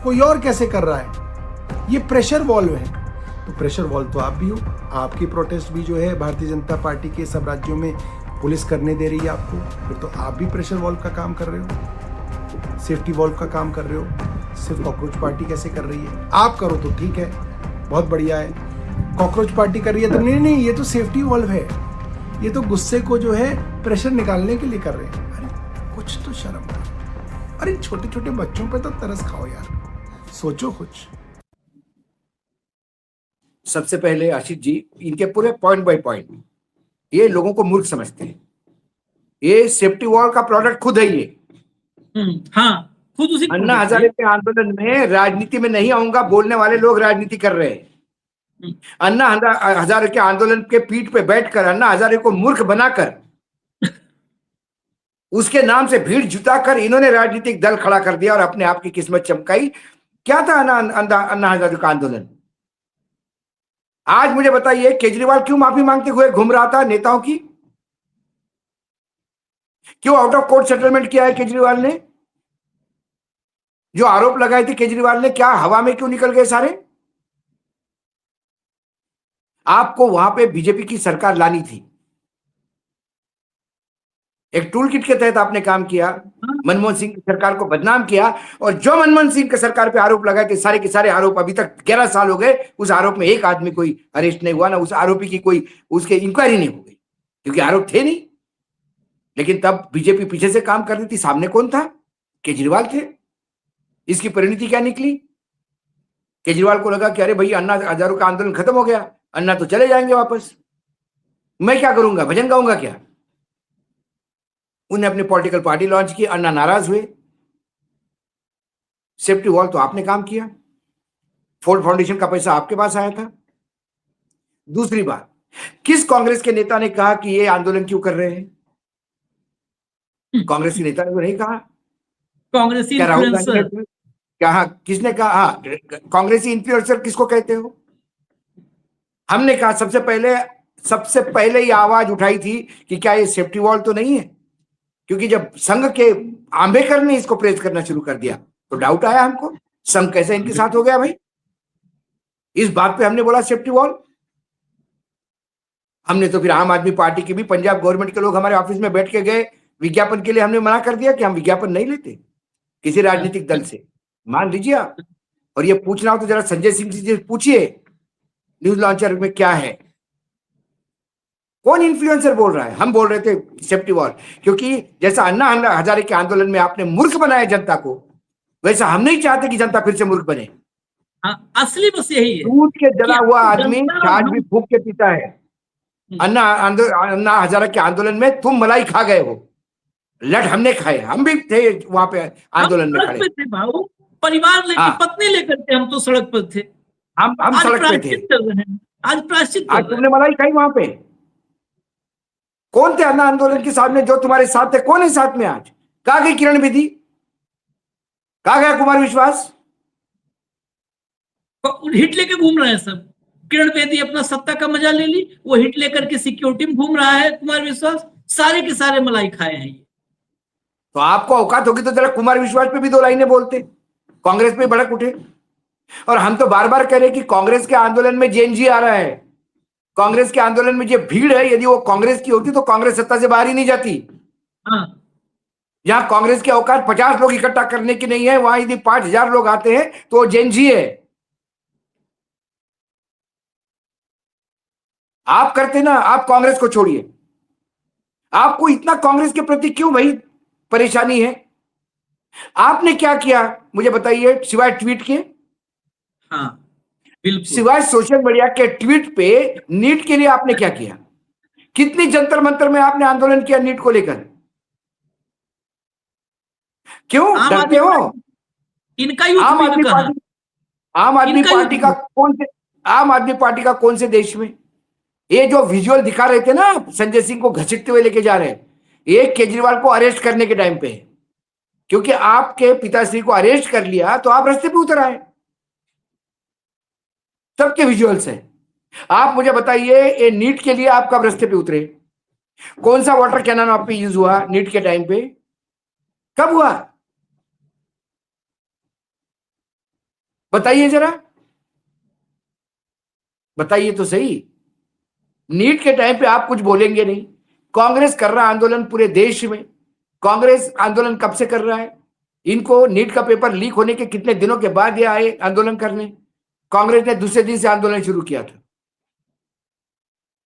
कोई और कैसे कर रहा है? ये प्रेशर वॉल्व है। तो प्रेशर वॉल्व तो आप भी हो, आपकी प्रोटेस्ट भी जो है भारतीय जनता पार्टी के सब राज्यों में पुलिस करने दे रही है आपको, फिर तो आप भी प्रेशर वॉल्व का काम कर रहे हो, सेफ्टी वॉल्व का काम कर रहे हो। सिर्फ कॉकरोच पार्टी कैसे कर रही है? आप करो तो ठीक है, बहुत बढ़िया है। कॉकरोच पार्टी कर रही है तो नहीं नहीं, ये तो सेफ्टी वॉल्व है, ये तो गुस्से को जो है प्रेशर निकालने के लिए कर रहे हैं। अरे कुछ तो शर्म करो। अरे छोटे छोटे बच्चों पे तो तरस खाओ यार, सोचो कुछ। सबसे पहले आशीष जी, इनके पूरे पॉइंट बाय पॉइंट ये लोगों को मूर्ख समझते हैं। ये सेफ्टी वॉल का प्रोडक्ट खुद है ये। हाँ, खुद उसी अन्ना हजारे के आंदोलन में राजनीति में नहीं आऊंगा बोलने वाले लोग राजनीति कर रहे हैं। अन्ना हजारे के आंदोलन के पीठ पे बैठकर अन्ना हजारे को मूर्ख बनाकर उसके नाम से भीड़ जुटाकर इन्होंने राजनीतिक दल खड़ा कर दिया और अपने आप की किस्मत चमकाई। क्या था अन्ना हजारे का आंदोलन? आज मुझे बताइए, केजरीवाल क्यों माफी मांगते हुए घूम रहा था नेताओं की? क्यों आउट ऑफ कोर्ट सेटलमेंट किया है केजरीवाल ने? जो आरोप लगाए थे केजरीवाल ने, क्या हवा में क्यों निकल गए सारे? आपको वहां पे बीजेपी की सरकार लानी थी। एक टूल किट के तहत आपने काम किया, मनमोहन सिंह की सरकार को बदनाम किया, और जो मनमोहन सिंह की सरकार पे आरोप लगाए थे सारे के सारे आरोप अभी तक 11 साल हो गए, उस आरोप में एक आदमी कोई अरेस्ट नहीं हुआ, ना उस आरोपी की कोई उसके इंक्वायरी नहीं हो गई, क्योंकि आरोप थे नहीं। लेकिन तब बीजेपी पीछे से काम कर रही थी, सामने कौन था? केजरीवाल थे। इसकी परिणति क्या निकली? केजरीवाल को लगा कि अरे भाई अन्ना हजारों का आंदोलन खत्म हो गया, अन्ना तो चले जाएंगे वापस, मैं क्या करूंगा, भजन गाऊंगा क्या? उन्हें अपनी पॉलिटिकल पार्टी लॉन्च की, अन्ना नाराज हुए। सेफ्टी वॉल तो आपने काम किया, फोर्ड फाउंडेशन का पैसा आपके पास आया था। दूसरी बात, किस कांग्रेस के नेता ने कहा कि ये आंदोलन क्यों कर रहे हैं? कांग्रेस के नेता ने तो नहीं कहा। कांग्रेसी क्या राहुल गांधी इन्फ्लुएंसर? ने कहा? किसने कहा? हाँ, कांग्रेसी इन्फ्लुएंसर किसको कहते हो? हमने कहा सबसे पहले ये आवाज उठाई थी कि क्या ये सेफ्टी वॉल तो नहीं है, क्योंकि जब संघ के आंबेडकर ने इसको प्रेस करना शुरू कर दिया तो डाउट आया हमको, संघ कैसे इनके साथ हो गया भाई। इस बात पे हमने बोला सेफ्टी वॉल। हमने तो फिर आम आदमी पार्टी की भी, पंजाब गवर्नमेंट के लोग हमारे ऑफिस में बैठ के गए विज्ञापन के लिए, हमने मना कर दिया कि हम विज्ञापन नहीं लेते किसी राजनीतिक दल से, मान लीजिए आप। और ये पूछना हो तो जरा संजय सिंह जी पूछिए न्यूज लॉन्चर में क्या है, कौन इन्फ्लुएंसर बोल रहा है। हम बोल रहे थे सेफ्टी वॉल, क्योंकि जैसा अन्ना हजारे के आंदोलन में आपने मूर्ख बनाया जनता को, वैसा हम नहीं चाहते कि जनता फिर से मूर्ख बने। हाँ, असली बस यही है। दूध के जला हुआ आदमी जनता छाछ भी फूंक के पीता है। अन्ना हजारे के आंदोलन में तुम मलाई खा गए हो, लठ हमने खाए, हम भी थे वहां पे आंदोलन में खड़े। थे भाऊ, परिवार लेकर, पत्नी लेकर के हम तो सड़क पर थे। हम सड़क पे थे। कर रहे हैं, आज प्रायश्चित कर आज रहे तुमने मलाई खाई वहां पे। कौन थे अन्ना आंदोलन के साथ में जो तुम्हारे साथ थे? कौन है साथ में आज? कहा गई किरण बेदी? कहा गया कुमार विश्वास? हैं। हिट लेके घूम रहे हैं सब। किरण बेदी अपना सत्ता का मजा ले ली, वो हिट लेकर के सिक्योरिटी में घूम रहा है कुमार विश्वास, सारे के सारे मलाई खाए हैं। तो आपको औकात होगी तो जरा कुमार विश्वास पे भी दो लाइनें बोलते, कांग्रेस पे भड़क उठे। और हम तो बार बार कह रहे कि कांग्रेस के आंदोलन में जेएनजी आ रहा है, कांग्रेस के आंदोलन में जो भीड़ है, यदि वो कांग्रेस की होती तो कांग्रेस सत्ता से बाहर ही नहीं जाती। हाँ, जहां कांग्रेस के औकात 50 लोग इकट्ठा करने की नहीं है, वहां यदि 5000 लोग आते हैं तो वो जेएनजी है। आप करते ना, आप कांग्रेस को छोड़िए। आपको इतना कांग्रेस के प्रति क्यों भाई परेशानी है? आपने क्या किया मुझे बताइए सिवाय ट्वीट के? हाँ, बिल्कुल। सिवाय सोशल मीडिया के ट्वीट पे नीट के लिए आपने क्या किया? कितनी जंतर मंतर में आपने आंदोलन किया नीट को लेकर? क्यों डरते हो? इनका यूथ आम आदमी कहा। पार्टी, आम आदमी पार्टी का कौन से देश में ये जो विजुअल दिखा रहे थे ना, संजय सिंह को घसीटते हुए लेके जा रहे हैं, ये केजरीवाल को अरेस्ट करने के टाइम पे, क्योंकि आपके पिताश्री को अरेस्ट कर लिया तो आप रास्ते पे उतर आए। सबके विजुअल्स है। आप मुझे बताइए ये नीट के लिए आप कब रास्ते पे उतरे? कौन सा वाटर कैनन आप पे यूज हुआ नीट के टाइम पे? कब हुआ बताइए जरा, बताइए तो सही। नीट के टाइम पे आप कुछ बोलेंगे नहीं, कांग्रेस कर रहा है आंदोलन पूरे देश में। कांग्रेस आंदोलन कब से कर रहा है? इनको नीट का पेपर लीक होने के कितने दिनों के बाद ये आए आंदोलन करने? कांग्रेस ने दूसरे दिन से आंदोलन शुरू किया था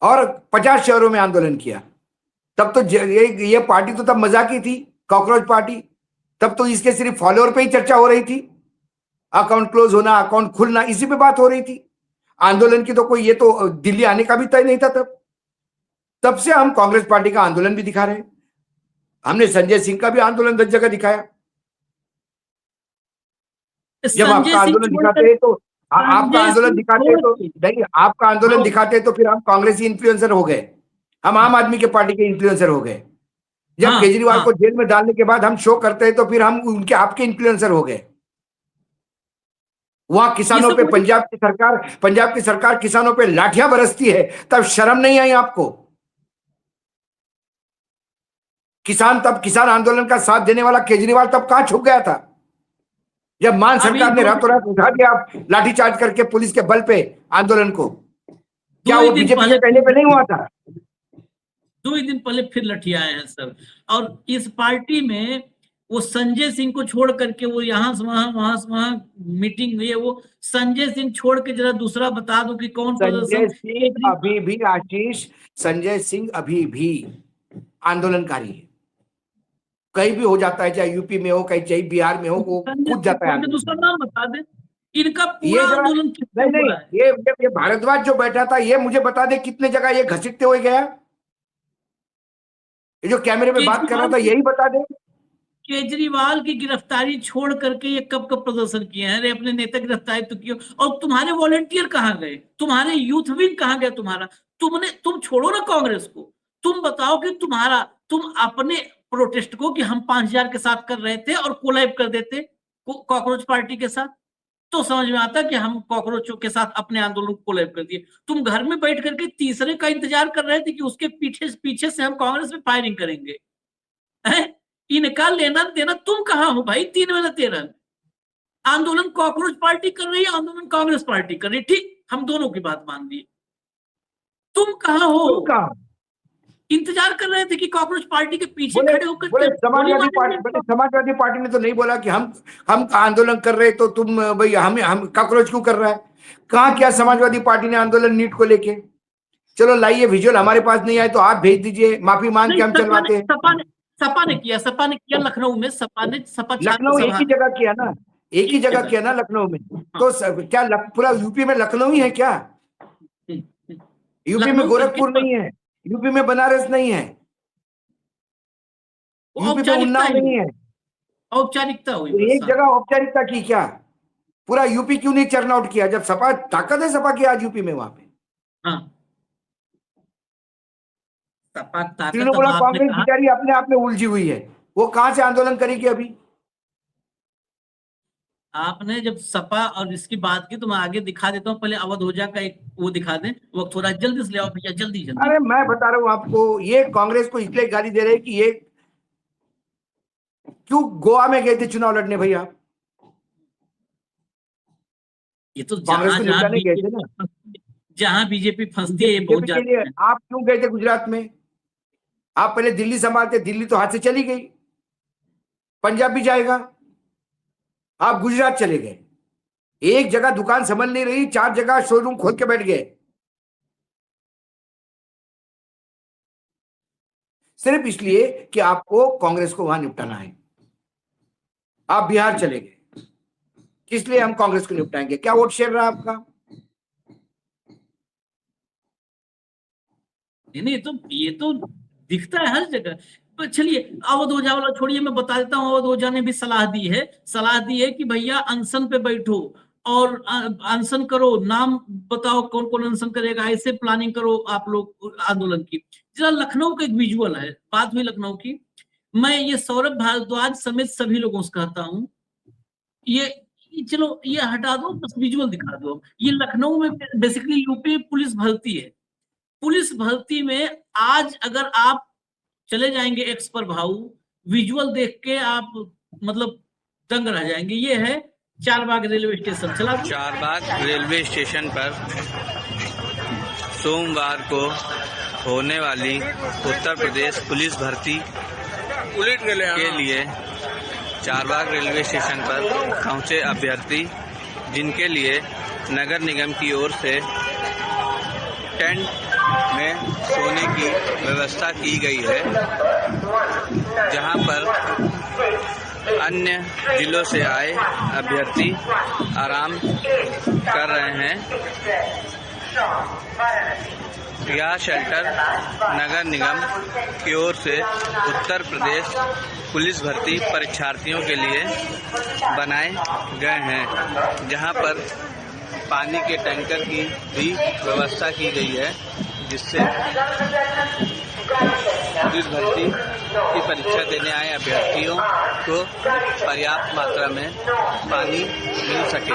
और 50 शहरों में आंदोलन किया। तब तो ये पार्टी तो तब मजाक की थी, कॉकरोच पार्टी। तब तो इसके सिर्फ फॉलोअर पे ही चर्चा हो रही थी, अकाउंट क्लोज होना, अकाउंट खुलना, इसी पे बात हो रही थी। आंदोलन की तो कोई, ये तो दिल्ली आने का भी तय नहीं था तब से हम कांग्रेस पार्टी का आंदोलन भी दिखा रहे हैं। हमने संजय सिंह का भी आंदोलन 10 जगह दिखाया। जब आपका आंदोलन दिखाते हैं तो आपका आंदोलन दिखाते हैं तो नहीं, आपका आंदोलन दिखाते हैं तो फिर हम कांग्रेसी इन्फ्लुएंसर हो गए, हम आम आदमी के पार्टी के इन्फ्लुएंसर हो गए। जब केजरीवाल को जेल में डालने के बाद हम शो करते हैं तो फिर हम उनके आपके इन्फ्लुएंसर हो गए। वहां किसानों पे पंजाब की सरकार किसानों पे लाठियां बरसती है, तब शर्म नहीं आई आपको? किसान आंदोलन का साथ देने वाला केजरीवाल तब कहां छुप गया था? जब मान सरकार ने रातों रात उठा दिया लाठीचार्ज करके पुलिस के बल पे आंदोलन को, क्या वो बीजेपी के कहने पे नहीं हुआ था? 2 ही दिन पहले फिर लठियाए हैं सर। और इस पार्टी में वो संजय सिंह को छोड़ करके वो यहाँ से वहां मीटिंग हुई है, वो संजय सिंह छोड़ के जरा दूसरा बता दो कि कौन संजय सिंह अभी भी, आशीष, संजय सिंह अभी भी आंदोलनकारी है। कहीं भी हो जाता है, चाहे यूपी में हो, कहीं चाहे बिहार में हो, वो कूद जाता है। दूसरा नाम बता दे, इनका पूरा आंदोलन नहीं, ये भारद्वाज जो बैठा था, ये मुझे बता दे कितने जगह ये घसीटते हुए गया? ये जो कैमरे में बात कर रहा था, यही बता दे। केजरीवाल की गिरफ्तारी छोड़ करके ये कब प्रदर्शन किए हैं? अरे अपने नेता गिरफ्तारी तो किया, और तुम्हारे वॉलंटियर कहाँ गए? तुम्हारे यूथ विंग कहाँ गया तुम्हारा? तुम छोड़ो ना कांग्रेस को, तुम बताओ कि तुम अपने प्रोटेस्ट को कि हम 5000 के साथ कर रहे थे और कोलैब कर देते कॉकरोच पार्टी के साथ, तो समझ में आता कि हम कॉकरोचों के साथ अपने आंदोलन को कोलैब कर दिए। तुम घर में बैठ करके तीसरे का इंतजार कर रहे थे कि उसके पीछे से हम कांग्रेस में फायरिंग करेंगे। इनका लेना देना तुम कहां हो भाई? 3 महीना 13 आंदोलन कॉकरोच पार्टी कर रही है, आंदोलन कांग्रेस पार्टी कर रही है। ठीक, हम दोनों की बात मान ली। तुम कहां हो? इंतजार कर रहे थे कि कॉकरोच पार्टी के पीछे खड़े होकर समाजवादी पार्टी ने तो नहीं बोला कि हम आंदोलन कर रहे तो तुम भाई हम कॉकरोच क्यों कर रहा है? कहाँ किया समाजवादी पार्टी ने आंदोलन नीट को लेके? चलो लाइए विजुअल, हमारे पास नहीं आए तो आप भेज दीजिए, माफी मांग के हम चलवाते हैं। सपा ने किया लखनऊ में। लखनऊ एक ही जगह किया ना, एक ही जगह किया ना लखनऊ में। तो क्या पूरा यूपी में लखनऊ ही है क्या? यूपी में गोरखपुर नहीं है, यूपी में बनारस नहीं है, यूपी में उन्नाव नहीं है। औपचारिकता हुई, एक जगह औपचारिकता की क्या? पूरा यूपी क्यों नहीं चर्न आउट किया? जब सपा ताकत है, सपा की आज यूपी में, वहां पे तृणमूल कांग्रेस बेचारी अपने आप में उलझी हुई है, वो कहां से आंदोलन करेगी अभी? आपने जब सपा और इसकी बात की तो मैं आगे दिखा देता हूँ, पहले अवध ओझा का एक वो दिखा दें, वो थोड़ा जल्दी से ले आओ भैया, जल्दी। अरे मैं बता रहा हूँ आपको, ये कांग्रेस को इसलिए गाली दे रहे हैं कि ये क्यों गोवा में गए थे चुनाव लड़ने भैया? ये तो कांग्रेस को निपटाने गए थे ना, जहां बीजेपी फंसती है पहुंच जाती है। आप क्यों गए थे गुजरात में? आप पहले दिल्ली संभालते, दिल्ली तो हाथ से चली गई, पंजाब भी जाएगा, आप गुजरात चले गए। एक जगह दुकान संभल नहीं रही, 4 जगह शोरूम खोल के बैठ गए, सिर्फ इसलिए कि आपको कांग्रेस को वहां निपटाना है। आप बिहार चले गए, इसलिए हम कांग्रेस को निपटाएंगे। क्या वोट शेयर रहा आपका? नहीं, ये तो दिखता है हर जगह। चलिए अवध ओझा वाला छोड़िए, मैं बता देता हूँ। अवध ओझा ने भी सलाह दी है कि भैया अनशन पे बैठो और अनशन करो, नाम बताओ कौन कौन अनशन करेगा, ऐसे प्लानिंग करो आप लोग आंदोलन की। जरा लखनऊ का एक विजुअल है, बात हुई लखनऊ की। मैं ये सौरभ भारद्वाज समेत सभी लोगों से कहता हूँ, चलो ये हटा दो, बस विजुअल दिखा दो। ये लखनऊ में बेसिकली यूपी पुलिस भर्ती है। पुलिस भर्ती में आज अगर आप चले जाएंगे एक्स पर भाऊ, विजुअल देख के आप मतलब दंग रह जाएंगे। ये है चारबाग रेलवे स्टेशन। चला चारबाग रेलवे स्टेशन पर सोमवार को होने वाली उत्तर प्रदेश पुलिस भर्ती के लिए चारबाग रेलवे स्टेशन पर पहुंचे अभ्यर्थी, जिनके लिए नगर निगम की ओर से टेंट में सोने की व्यवस्था की गई है, जहां पर अन्य जिलों से आए अभ्यर्थी आराम कर रहे हैं। यह शेल्टर नगर निगम की ओर से उत्तर प्रदेश पुलिस भर्ती परीक्षार्थियों के लिए बनाए गए हैं, जहां पर पानी के टैंकर की भी व्यवस्था की गई है, जिससे पुलिस भर्ती की परीक्षा देने आए अभ्यर्थियों को पर्याप्त मात्रा में पानी मिल सके।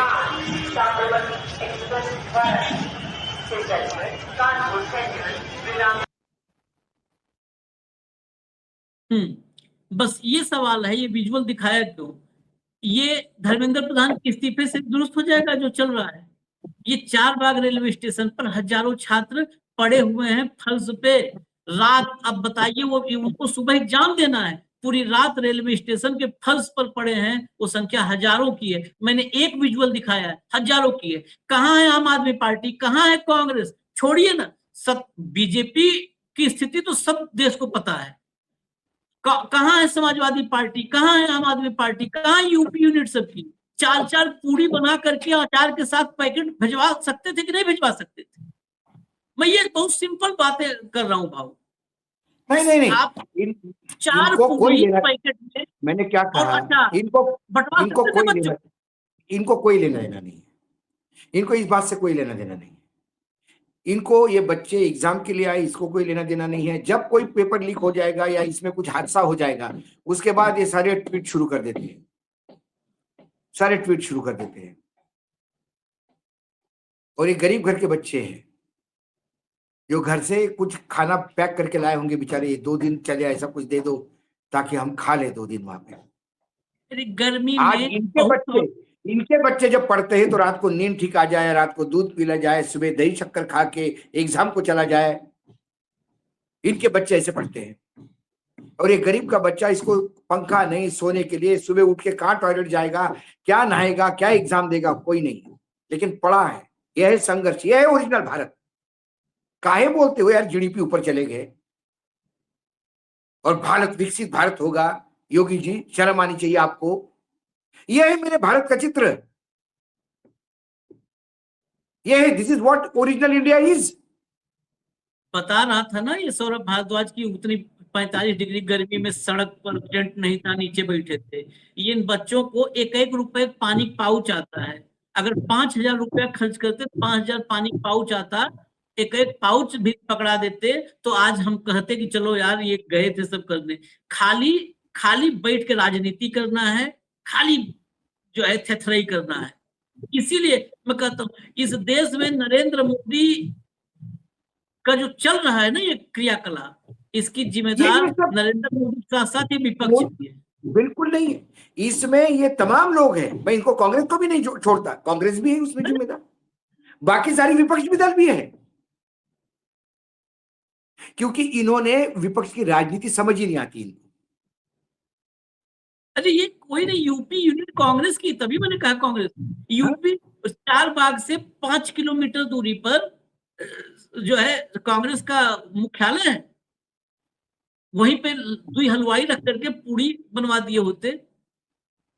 बस ये सवाल है, ये विजुअल दिखाया क्यों? ये धर्मेंद्र प्रधान के इस्तीफे से दुरुस्त हो जाएगा जो चल रहा है। ये चारबाग रेलवे स्टेशन पर हजारों छात्र पड़े हुए हैं फर्श पे रात। अब बताइए, वो उनको सुबह एग्जाम देना है, पूरी रात रेलवे स्टेशन के फर्श पर पड़े हैं। वो संख्या हजारों की है, मैंने एक विजुअल दिखाया है, हजारों की है। कहाँ है आम आदमी पार्टी, कहाँ है कांग्रेस? छोड़िए ना, सब बीजेपी की स्थिति तो सब देश को पता है। कहाँ है समाजवादी पार्टी, कहाँ है आम आदमी पार्टी, कहाँ है यूपी यूनिट सबकी? चार चार पूरी बना करके अचार के साथ पैकेट भिजवा सकते थे कि नहीं भिजवा सकते थे? मैं ये बहुत सिंपल बातें कर रहा हूँ भाव। नहीं आप चार इनको पूरी पैकेट में, मैंने क्या कहा, इनको कोई लेना देना नहीं है। इनको इस बात से कोई लेना देना नहीं है। इनको, ये बच्चे एग्जाम के लिए आए, इसको कोई लेना देना नहीं है। जब कोई पेपर लीक हो जाएगा या इसमें कुछ हादसा हो जाएगा, उसके बाद ये सारे ट्वीट शुरू कर देते हैं, और ये गरीब घर के बच्चे हैं जो घर से कुछ खाना पैक करके लाए होंगे बेचारे, 2 दिन चले, ऐसा कुछ दे दो ताकि हम खा ले 2 दिन वहां पे। गर्मी आज में इनके बच्चे जब पढ़ते हैं तो रात को नींद ठीक आ जाए, रात को दूध पीला जाए, सुबह दही शक्कर खा के एग्जाम को चला जाए। इनके बच्चे ऐसे पढ़ते हैं, और ये गरीब का बच्चा, इसको पंखा नहीं, सोने के लिए सुबह उठ के कहाँ टॉयलेट जाएगा, क्या नहाएगा, क्या एग्जाम देगा, कोई नहीं, लेकिन पढ़ा है। यह है संघर्ष, यह है ओरिजिनल भारत। काहे बोलते हो यार जीडीपी ऊपर चले गए और भारत विकसित भारत होगा? योगी जी, शर्म आनी चाहिए आपको। यह है मेरे भारत का चित्र, यह है, this is what original India is. बता रहा था ना ये सौरभ भारद्वाज की उतनी 45 डिग्री गर्मी में सड़क पर टेंट नहीं था, नीचे बैठे थे। ये इन बच्चों को 1-1 रुपए पानी पाउच आता है। अगर 5,000 रुपया खर्च करते, 5,000 पानी पाउच आता, 1-1 पाउच भी पकड़ा देते, तो आज हम कहते कि चलो यार ये गए थे सब करने। खाली बैठ के राजनीति करना है, खाली जो है थेथराई करना है। इसीलिए मैं कहता हूँ, इस देश में नरेंद्र मोदी का जो चल रहा है ना ये क्रियाकलाप, इसकी जिम्मेदार नरेंद्र मोदी के साथ ही विपक्ष भी है। बिल्कुल नहीं है, इसमें ये तमाम लोग हैं। मैं इनको कांग्रेस को भी नहीं छोड़ता, कांग्रेस भी है उसमें जिम्मेदार, बाकी सारी विपक्ष भी दल भी है, क्योंकि इन्होंने विपक्ष की राजनीति समझ ही नहीं आती इनको। अरे ये कोई नहीं, यूपी यूनिट कांग्रेस की, तभी मैंने कहा कांग्रेस। यूपी चारबाग से 5 किलोमीटर दूरी पर जो है कांग्रेस का मुख्यालय है, वहीं पे 2 हलवाई रख करके पूरी बनवा दिए होते।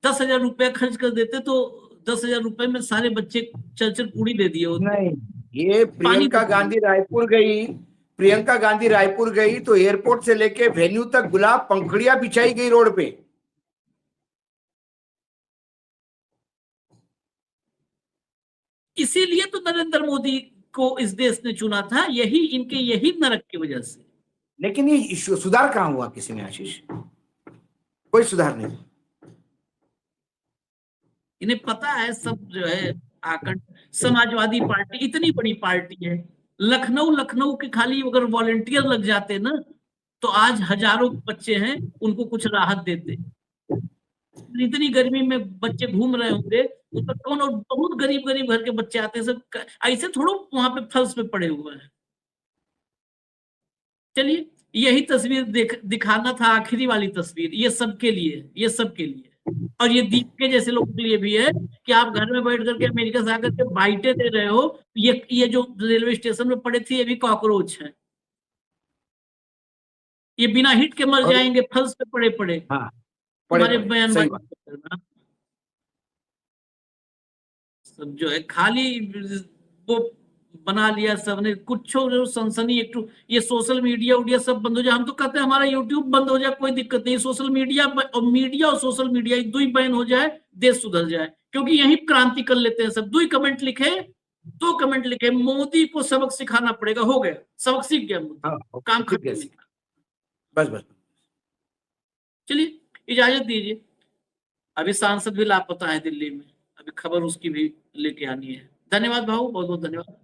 10,000 रुपया खर्च कर देते तो 10,000 रुपए में सारे बच्चे चल पूरी दे दिए होते। नहीं, ये प्रियंका गांधी रायपुर गई तो एयरपोर्ट से लेके वेन्यू तक गुलाब पंखड़ियां बिछाई गई रोड पे। इसीलिए तो नरेंद्र मोदी को इस देश ने चुना था, यही नरक की वजह से। लेकिन ये सुधार कहां हुआ किसी में आशीष? कोई सुधार नहीं। इन्हें पता है सब जो है आकर, समाजवादी पार्टी इतनी बड़ी पार्टी है, लखनऊ के खाली अगर वॉलेंटियर लग जाते ना तो आज हजारों बच्चे हैं, उनको कुछ राहत देते। इतनी गर्मी में बच्चे घूम रहे होंगे, उन पर कौन, और बहुत गरीब घर के बच्चे आते हैं, सब ऐसे थोड़ा वहां पे फर्श पे पड़े हुए हैं। चलिए, यही तस्वीर दिखाना था, आखिरी वाली तस्वीर। ये सबके लिए, ये सबके लिए, और ये दीप के जैसे लोगों के लिए भी है कि आप घर में बैठ करके अमेरिका से आकर के बाइटें दे रहे हो। ये जो रेलवे स्टेशन में पड़े थे, ये भी कॉकरोच है। ये बिना हिट के मर जाएंगे, फल्स पे पड़े पड़े। हाँ, हमारे पड़े, बयान सही बात। सब जो है खाली वो बना लिया सबने, कुछ जो सनसनी एक ये सोशल मीडिया उडिया सब बंद हो जाए। हम तो कहते हैं हमारा यूट्यूब बंद हो जाए, कोई दिक्कत नहीं। सोशल मीडिया और मीडिया और सोशल मीडिया दो ही बैन हो जाए, देश सुधर जाए। क्योंकि यही क्रांति कर लेते हैं सब। 2 कमेंट लिखे, 2 कमेंट लिखे, मोदी को सबक सिखाना पड़ेगा। हो गया, सबक सीख गया मोदी, हाँ, काम ठीक खत्म है, नहीं। बस बस। चलिए, इजाजत दीजिए। अभी सांसद भी लापता है दिल्ली में, अभी खबर उसकी भी लेके आनी है। धन्यवाद भाऊ, बहुत बहुत धन्यवाद।